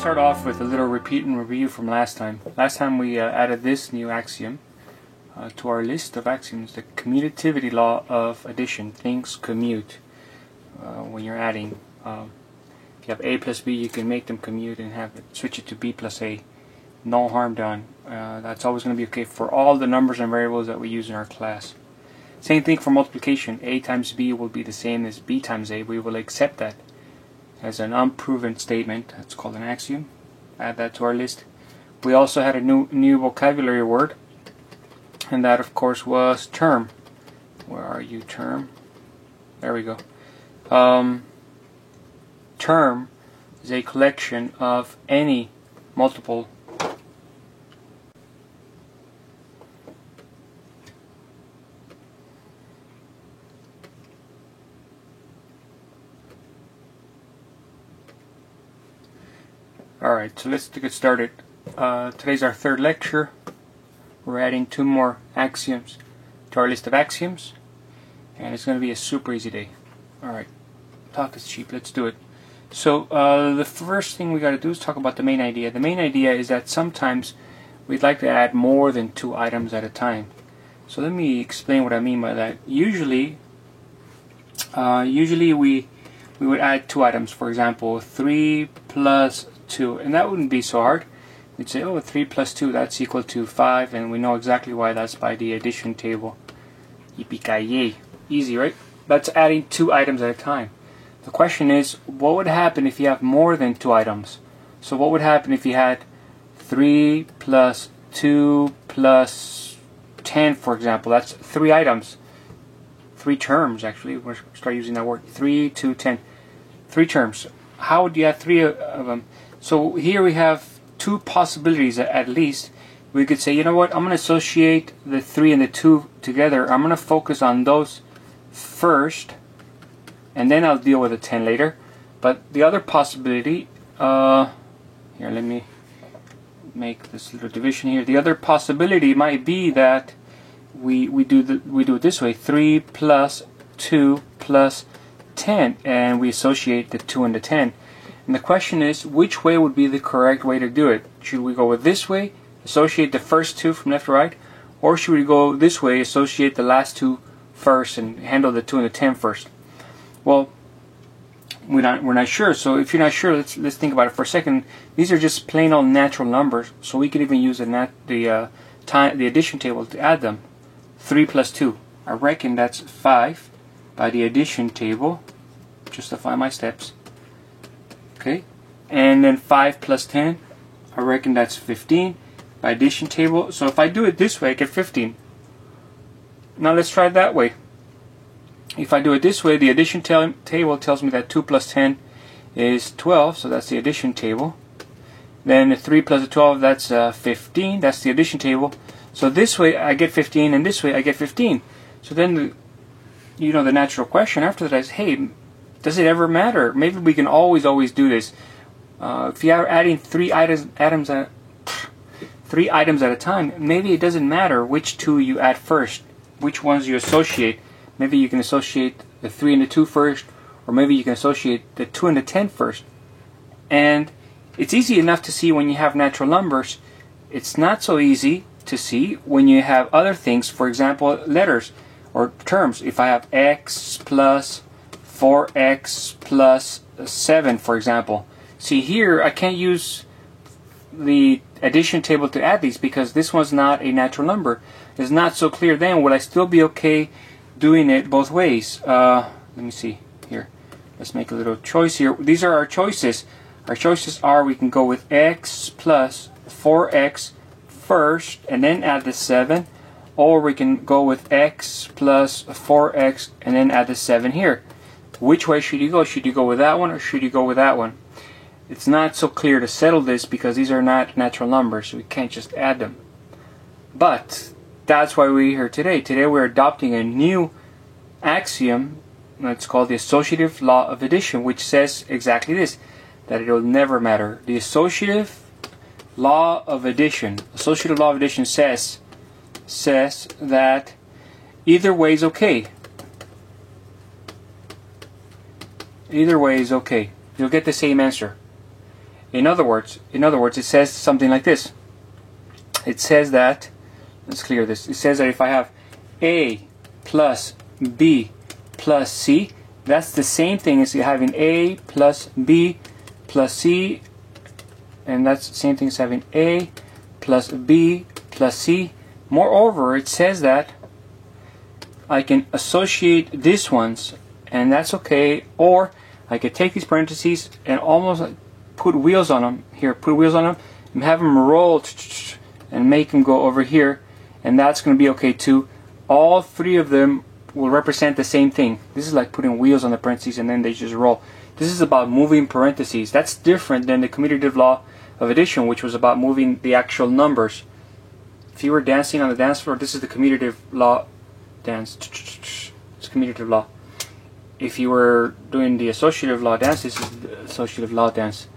start off with a little repeat and review from last time. Last time we added this new axiom to our list of axioms, the commutativity law of addition. Things commute when you're adding. If you have a plus b, you can make them commute and have it, switch it to b plus a. No harm done. That's always going to be okay for all the numbers and variables that we use in our class. Same thing for multiplication. A times b will be the same as b times a. We will accept that as an unproven statement. That's called an axiom. Add that to our list. We also had a new vocabulary word, and that of course was term. Where are you, term? There we go. Term is a collection of any multiple Alright, so let's get started. Today's our third lecture. We're adding 2 more axioms to our list of axioms, and it's going to be a super easy day. Alright, talk is cheap, let's do it. So the first thing we got to do is talk about the main idea. The main idea is that sometimes we'd like to add more than 2 items at a time. So let me explain what I mean by that. Usually we would add 2 items. For example, 3 plus 2, and that wouldn't be so hard. We'd say, oh, 3 plus 2, that's equal to 5, and we know exactly why. That's by the addition table. Yippee-ki-yay. Easy, right? That's adding 2 items at a time. The question is, what would happen if you have more than 2 items? So what would happen if you had 3 plus 2 plus 10, for example? That's 3 items. 3 terms, actually. We'll start using that word. 3, 2, 10. 3 terms. How would you have 3 of them? So here we have 2 possibilities at least. We could say, you know what, I'm going to associate the 3 and the 2 together. I'm going to focus on those first, and then I'll deal with the 10 later. But the other possibility, here, let me make this little division here. The other possibility might be that we do it this way: 3 plus 2 plus 10, and we associate the 2 and the 10. And the question is, which way would be the correct way to do it? Should we go with this way, associate the first 2 from left to right, or should we go this way, associate the last 2 first and handle the 2 and the 10 first? Well, we're not sure. So if you're not sure, let's think about it for a second. These are just plain old natural numbers, so we could even use the addition table to add them. 3 plus 2, I reckon that's 5 by the addition table. Justify my steps. Okay, and then 5 plus 10, I reckon that's 15 by addition table. So if I do it this way, I get 15. Now let's try it that way. If I do it this way, the addition table tells me that 2 plus 10 is 12, so that's the addition table. Then 3 plus 12, that's 15, that's the addition table. So this way I get 15, and this way I get 15. So then the natural question after that is, hey, does it ever matter? Maybe we can always do this. If you are adding 3 items at a time, maybe it doesn't matter which 2 you add first, which ones you associate. Maybe you can associate the 3 and the 2 first, or maybe you can associate the 2 and the 10 first. And it's easy enough to see when you have natural numbers. It's not so easy to see when you have other things, for example, letters or terms. If I have x plus 4x plus 7, for example. See here, I can't use the addition table to add these because this one's not a natural number. It's not so clear then. Would I still be okay doing it both ways? Let me see here. Let's make a little choice here. These are our choices. Our choices are, we can go with x plus 4x first and then add the 7, or we can go with x plus 4x and then add the 7 here. Which way should you go? Should you go with that one, or should you go with that one? It's not so clear to settle this because these are not natural numbers, so we can't just add them. But that's why we're here today. Today we're adopting a new axiom that's called the associative law of addition, which says exactly this, that it will never matter. The associative law of addition says that either way is okay. Either way is okay. You'll get the same answer. In other words, it says something like this. It says that, let's clear this. It says that if I have A plus B plus C, that's the same thing as having A plus B plus C, and that's the same thing as having A plus B plus C. Moreover, it says that I can associate these ones, and that's okay, or I could take these parentheses and almost put wheels on them here, put wheels on them and have them roll and make them go over here, and that's going to be okay too. All three of them will represent the same thing. This is like putting wheels on the parentheses and then they just roll. This is about moving parentheses. That's different than the commutative law of addition, which was about moving the actual numbers. If you were dancing on the dance floor, this is the commutative law dance. It's commutative law. If you were doing the associative law dance, this is the associative law dance.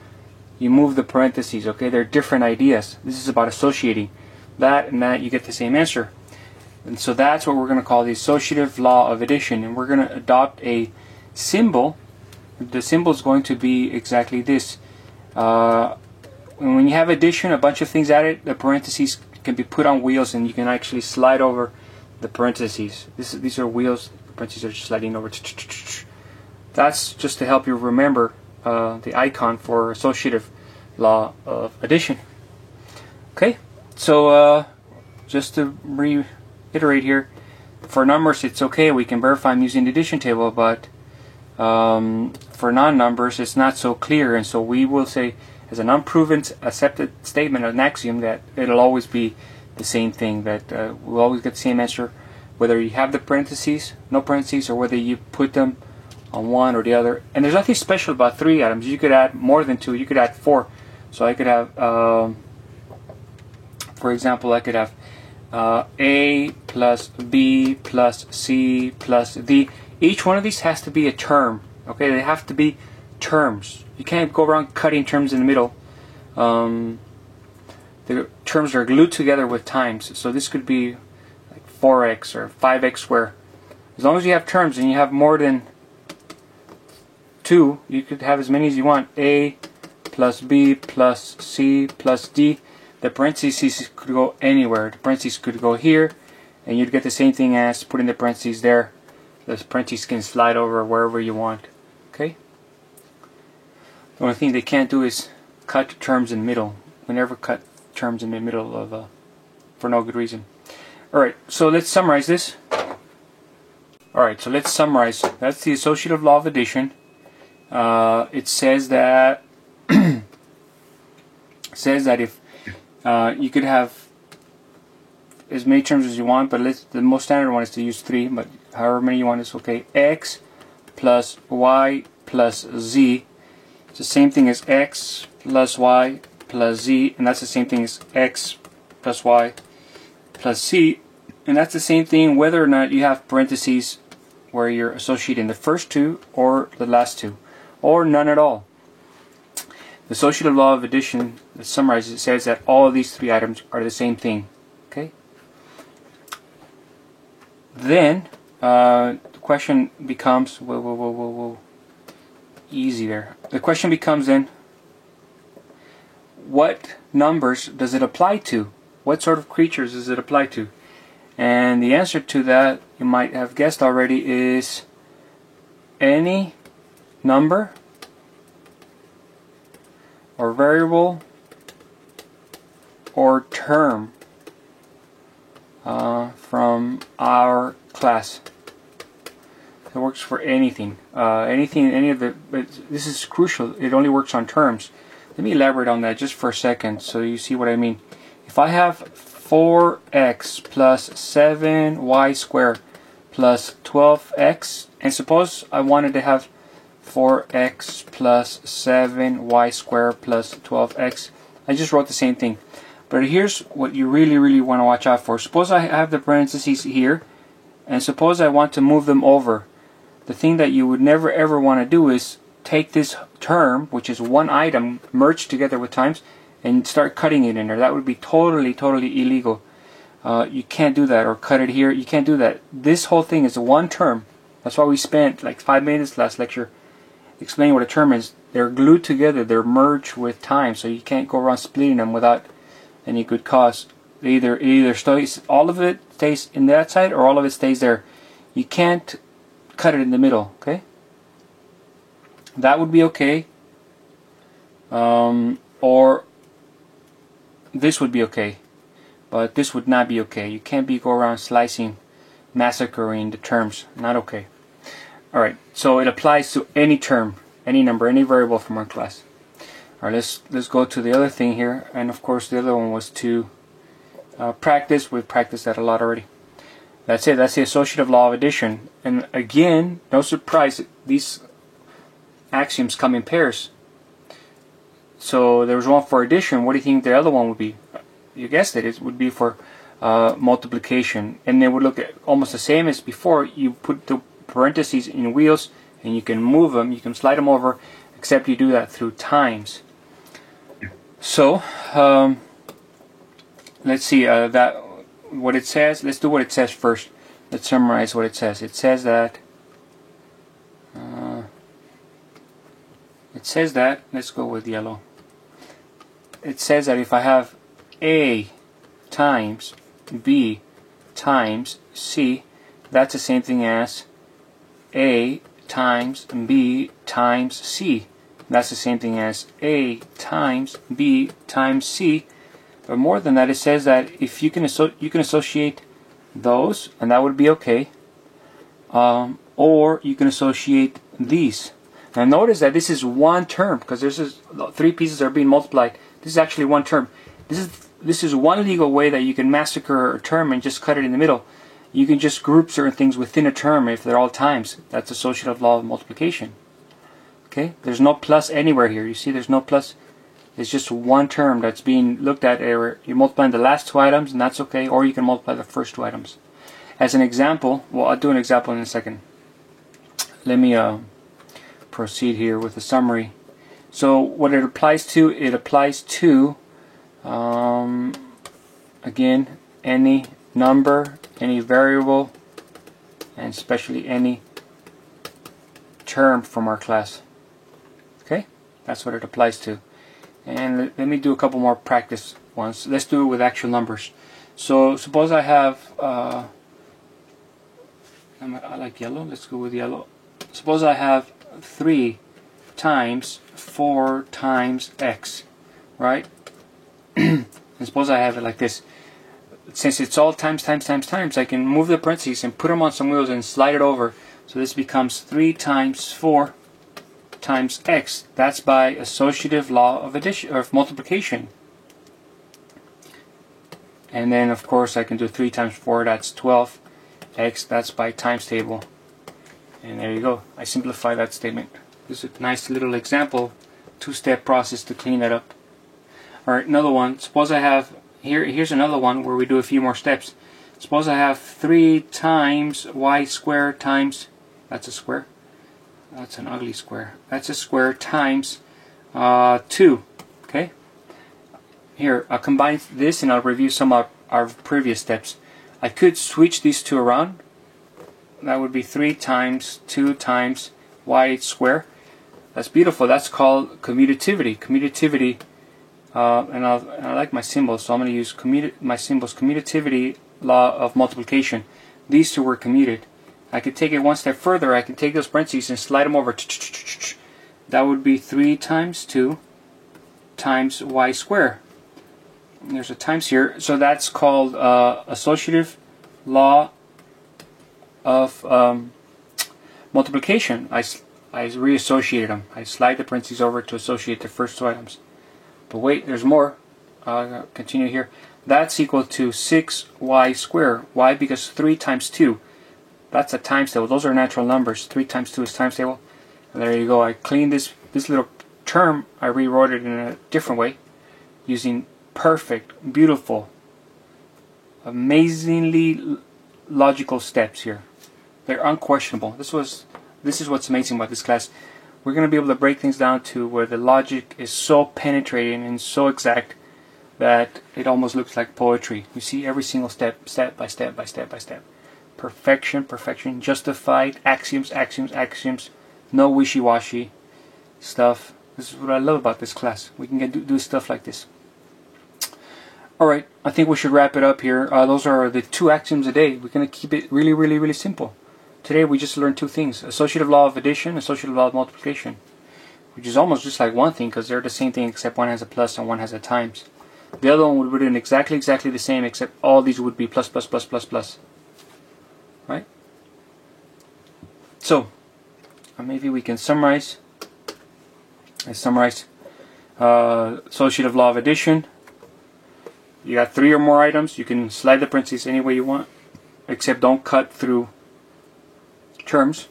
You move the parentheses, okay? They're different ideas. This is about associating. That and that, you get the same answer. And so that's what we're going to call the associative law of addition. And we're going to adopt a symbol. The symbol is going to be exactly this. When you have addition, a bunch of things added, the parentheses can be put on wheels and you can actually slide over the parentheses. These are wheels. The parentheses are just sliding over. That's just to help you remember the icon for associative law of addition. Okay, so just to reiterate here, for numbers it's okay, we can verify them using the addition table, but for non-numbers it's not so clear, and so we will say as an unproven accepted statement, an axiom, that it'll always be the same thing, that we'll always get the same answer whether you have the parentheses, no parentheses, or whether you put them on one or the other. And there's nothing special about 3 items. You could add more than 2. You could add 4. So I could have, for example, I could have A plus B plus C plus D. Each one of these has to be a term. Okay, they have to be terms. You can't go around cutting terms in the middle. The terms are glued together with times. So this could be like 4x or 5x squared. As long as you have terms and you have more than 2, you could have as many as you want. A plus B plus C plus D. The parentheses could go anywhere. The parentheses could go here, and you'd get the same thing as putting the parentheses there. The parentheses can slide over wherever you want. Okay? The only thing they can't do is cut terms in the middle. We never cut terms in the middle of for no good reason. Alright, so let's summarize this. Alright, so let's summarize. That's the associative law of addition. It says that if you could have as many terms as you want, but the most standard one is to use 3, but however many you want is okay. X plus Y plus Z. It's the same thing as X plus Y plus Z, and that's the same thing as X plus Y plus C, and that's the same thing whether or not you have parentheses where you're associating the first 2 or the last 2, or none at all. The associative law of addition, that summarizes, it says that all of these 3 items are the same thing. Okay. Then the question becomes, easy there. The question becomes then, what numbers does it apply to? What sort of creatures does it apply to? And the answer to that, you might have guessed already, is any number or variable or term from our class. It works for anything. Any of the. But this is crucial. It only works on terms. Let me elaborate on that just for a second so you see what I mean. If I have 4x plus 7y squared plus 12x, and suppose I wanted to have 4x plus 7y squared plus 12x, I just wrote the same thing. But here's what you really want to watch out for. Suppose I have the parentheses here, and suppose I want to move them over. The thing that you would never ever want to do is take this term, which is one item, merged together with times, and start cutting it in there. That would be totally illegal. You can't do that, or cut it here. You can't do that. This whole thing is one term. That's why we spent like 5 minutes last lecture explaining what a term is. they're glued together, they're merged with time, so you can't go around splitting them without any good cause. It either stays, all of it stays in that side, or all of it stays there. You can't cut it in the middle, okay? That would be okay. Or this would be okay, but this would not be okay. You can't go around slicing, massacring the terms. Not okay. Alright, so it applies to any term, any number, any variable from our class. Alright, let's go to the other thing here, and of course the other one was to practice. We've practiced that a lot already. That's it. That's the associative law of addition. And again, no surprise, these axioms come in pairs. So there was one for addition. What do you think the other one would be? You guessed it. It would be for multiplication, and they would look at almost the same as before. You put the parentheses in wheels, and you can move them. You can slide them over, except you do that through times. So let's see that what it says. Let's do what it says first. Let's summarize what it says. It says that. Let's go with yellow. It says that if I have A times B times C, that's the same thing as A times B times C. That's the same thing as A times B times C. But more than that, it says that if you can associate those, and that would be okay, or you can associate these. Now notice that this is one term, because there's three pieces are being multiplied. This is actually one term. This is one legal way that you can massacre a term and just cut it in the middle. You can just group certain things within a term if they're all times. That's associative law of multiplication. Okay, there's no plus anywhere here. You see, there's no plus. It's just one term that's being looked at. You're multiplying the last two items, and that's okay. Or you can multiply the first two items. As an example, well, I'll do an example in a second. Let me proceed here with a summary. So what it applies to, again, any number, any variable, and especially any term from our class. Okay, that's what it applies to. And let me do a couple more practice ones. Let's do it with actual numbers. So suppose I have I like yellow. Let's go with yellow. Suppose I have 3 times 4 times x, right? And suppose I have it like this. Since it's all times, I can move the parentheses and put them on some wheels and slide it over. So this becomes 3 times 4 times x. That's by associative law of addition, or of multiplication. And then of course I can do 3 times 4, that's 12. X, that's by times table. And there you go. I simplify that statement. This is a nice little example, two-step process to clean that up. Alright, another one. Suppose I have, here's another one where we do a few more steps. Suppose I have 3 times y squared times, that's a square. That's an ugly square. That's a square times 2. Okay? Here, I'll combine this and I'll review some of our previous steps. I could switch these two around. That would be 3 times 2 times y squared. That's beautiful. That's called commutativity. Commutativity, and I like my symbols, so I'm going to use my symbols. Commutativity law of multiplication. These two were commuted. I could take it one step further. I can take those parentheses and slide them over. That would be 3 times 2 times y squared. There's a times here, so that's called associative law of multiplication. I reassociated them. I slide the parentheses over to associate the first two items. But wait, there's more. I'll continue here. That's equal to 6y squared. Why? Because 3 times 2. That's a times table. Those are natural numbers. 3 times 2 is times table. And there you go. I cleaned this little term. I rewrote it in a different way using perfect, beautiful, amazingly logical steps here. They're unquestionable. This is what's amazing about this class. We're going to be able to break things down to where the logic is so penetrating and so exact that it almost looks like poetry. You see every single step, step by step by step by step. Perfection, perfection, justified, axioms, axioms, axioms. No wishy-washy stuff. This is what I love about this class. We can do stuff like this. Alright, I think we should wrap it up here. Those are the 2 axioms a day. We're going to keep it really, really, really simple. Today we just learned 2 things. Associative law of addition, associative law of multiplication. Which is almost just like one thing, because they're the same thing except one has a plus and one has a times. The other one would be exactly the same, except all these would be plus, plus, plus, plus, plus. Right? So, maybe we can summarize. Let's summarize. Associative law of addition. You got 3 or more items. You can slide the parentheses any way you want, except don't cut through terms.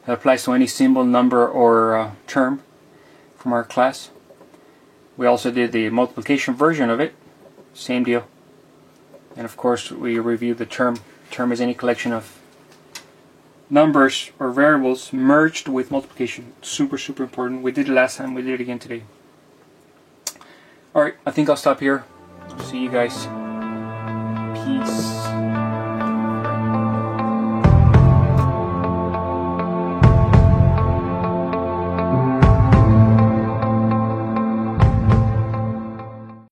That applies to any symbol, number, or term from our class. We also did the multiplication version of it. Same deal. And of course we reviewed the term. Term is any collection of numbers or variables merged with multiplication. Super, super important. We did it last time. We did it again today. Alright, I think I'll stop here. See you guys. Peace.